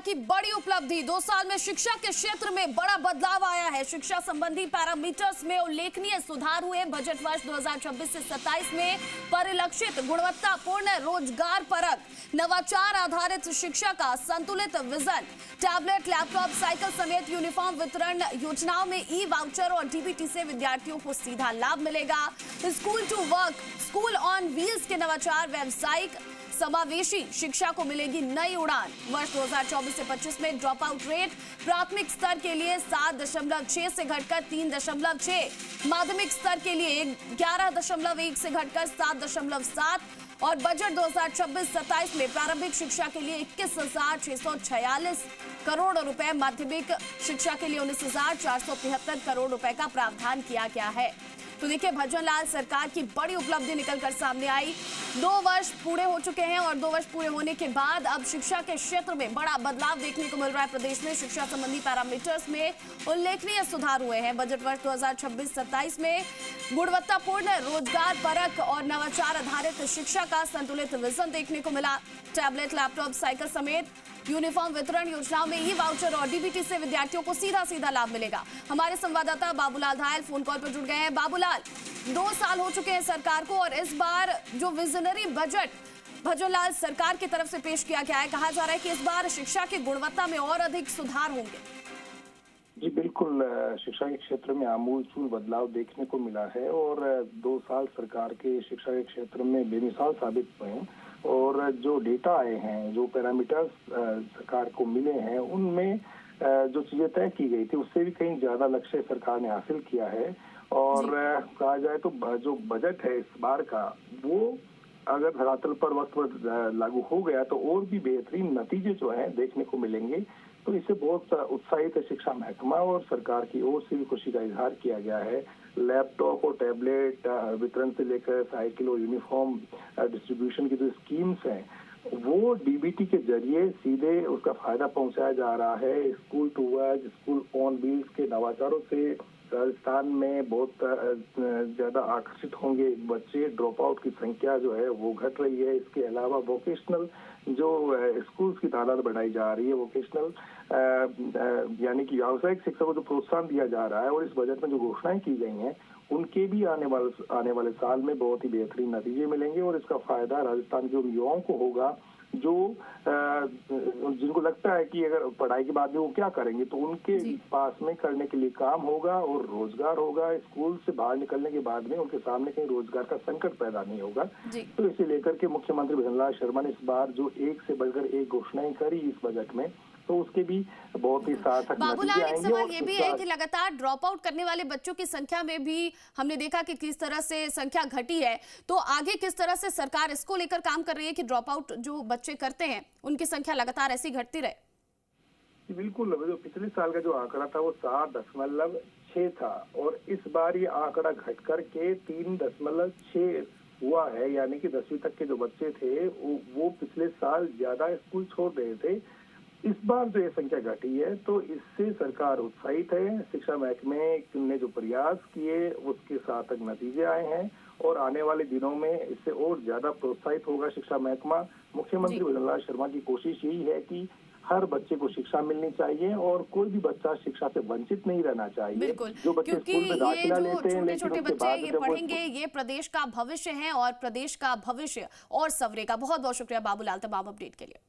की बड़ी उपलब्धि। 2 साल में शिक्षा के क्षेत्र में बड़ा बदलाव आया है। शिक्षा संबंधी पैरामीटर्स में उल्लेखनीय सुधार हुए। बजट वर्ष 2026 से 27 में परिलक्षित गुणवत्तापूर्ण, रोजगार परक, नवाचार आधारित शिक्षा का संतुलित विजन, टैबलेट, लैपटॉप, साइकिल समेत यूनिफॉर्म वितरण योजनाओं में ई वाउचर और डीबीटी से विद्यार्थियों को सीधा लाभ मिलेगा। School to work, school on wheels के नवाचार, व्यावसायिक समावेशी शिक्षा को मिलेगी नई उड़ान। वर्ष 2024 से 25 में ड्रॉप आउट रेट प्राथमिक स्तर के लिए 7.6 से घटकर 3.6, माध्यमिक स्तर के लिए 11.1 से घटकर 7.7 और बजट 2026-27 में प्रारंभिक शिक्षा के लिए 21,646 करोड़ रुपए, माध्यमिक शिक्षा के लिए 19,475 करोड़ रुपए का प्रावधान किया गया है। तो देखिए, भजन लाल सरकार की बड़ी उपलब्धि निकलकर सामने आई। 2 वर्ष पूरे हो चुके हैं और 2 वर्ष पूरे होने के बाद अब शिक्षा के क्षेत्र में बड़ा बदलाव देखने को मिल रहा है। प्रदेश में शिक्षा संबंधी पैरामीटर्स में उल्लेखनीय सुधार हुए हैं। बजट वर्ष 2026-27 में गुणवत्तापूर्ण, रोजगार परक और नवाचार आधारित शिक्षा का संतुलित विजन देखने को मिला। टैबलेट, लैपटॉप, साइकिल समेत यूनिफॉर्म वितरण योजनाओं में ई वाउचर और डीबीटी से विद्यार्थियों को सीधा लाभ मिलेगा। हमारे संवाददाता बाबूलाल धायल फोन कॉल पर जुड़ गए हैं। बाबूलाल, 2 साल हो चुके हैं सरकार को और इस बार जो विजनरी बजट भजन लाल सरकार की तरफ से पेश किया गया है, कहा जा रहा है कि इस बार शिक्षा की गुणवत्ता में और अधिक सुधार होंगे। जी बिल्कुल, शिक्षा के क्षेत्र में आमूलचूल बदलाव देखने को मिला है और 2 साल सरकार के शिक्षा के क्षेत्र में बेमिसाल साबित हुए हैं। और जो डेटा आए हैं, जो पैरामीटर्स सरकार को मिले हैं, उनमें जो चीजें तय की गई थी उससे भी कहीं ज्यादा लक्ष्य सरकार ने हासिल किया है। और कहा जाए तो जो बजट है इस बार का, वो अगर धरातल पर वक्त पर लागू हो गया तो और भी बेहतरीन नतीजे जो हैं देखने को मिलेंगे। तो इससे बहुत उत्साहित शिक्षा महकमा और सरकार की ओर से भी खुशी का इजहार किया गया है। लैपटॉप और टैबलेट वितरण से लेकर साइकिल और यूनिफॉर्म डिस्ट्रीब्यूशन की जो स्कीम्स हैं, वो डीबीटी के जरिए सीधे उसका फायदा पहुंचाया जा रहा है। School to work, school on wheels के नवाचारों से राजस्थान में बहुत ज्यादा आकर्षित होंगे बच्चे। ड्रॉप आउट की संख्या जो है वो घट रही है। इसके अलावा वोकेशनल जो स्कूल्स की तादाद बढ़ाई जा रही है, वोकेशनल यानी कि व्यावसायिक शिक्षा को जो प्रोत्साहन दिया जा रहा है, और इस बजट में जो घोषणाएं की गई हैं उनके भी आने वाले साल में बहुत ही बेहतरीन नतीजे मिलेंगे। और इसका फायदा राजस्थान के उन युवाओं को होगा जो जिनको लगता है कि अगर पढ़ाई के बाद में वो क्या करेंगे, तो उनके पास में करने के लिए काम होगा और रोजगार होगा। स्कूल से बाहर निकलने के बाद में उनके सामने कहीं रोजगार का संकट पैदा नहीं होगा। तो इसे लेकर के मुख्यमंत्री भजन लाल शर्मा ने इस बार जो एक से बढ़कर एक घोषणाएं करी इस बजट में, तो उसके भी बहुत ही सार्थक बाबूलाल, एक सवाल ये भी है कि लगातार ड्रॉप आउट करने वाले बच्चों की संख्या में भी हमने देखा कि किस तरह से संख्या घटी है। तो आगे किस तरह से सरकार इसको लेकर काम कर रही है कि ड्रॉप आउट जो बच्चे करते हैं उनकी संख्या लगातार ऐसी घटती रहे? बिल्कुल, जो पिछले साल का जो आंकड़ा था वो 7.6 था और इस बार ये आंकड़ा घट करके 3.6 हुआ है। यानी कि 10वीं तक के जो बच्चे थे वो पिछले साल ज्यादा स्कूल छोड़ रहे थे। इस बार जो ये संख्या घटी है तो इससे सरकार उत्साहित है। शिक्षा महकमे ने जो प्रयास किए उसके सार्थक नतीजे आए हैं और आने वाले दिनों में इससे और ज्यादा प्रोत्साहित होगा शिक्षा महकमा। मुख्यमंत्री भजन लाल शर्मा की कोशिश यही है कि हर बच्चे को शिक्षा मिलनी चाहिए और कोई भी बच्चा शिक्षा से वंचित नहीं रहना चाहिए। बिल्कुल, जो बच्चे स्कूल में दाखिला लेते हैं, छोटे-छोटे बच्चे ये पढ़ेंगे, ये प्रदेश का भविष्य है और प्रदेश का भविष्य और सवरेगा। बहुत बहुत शुक्रिया बाबूलाल तमाम अपडेट के लिए।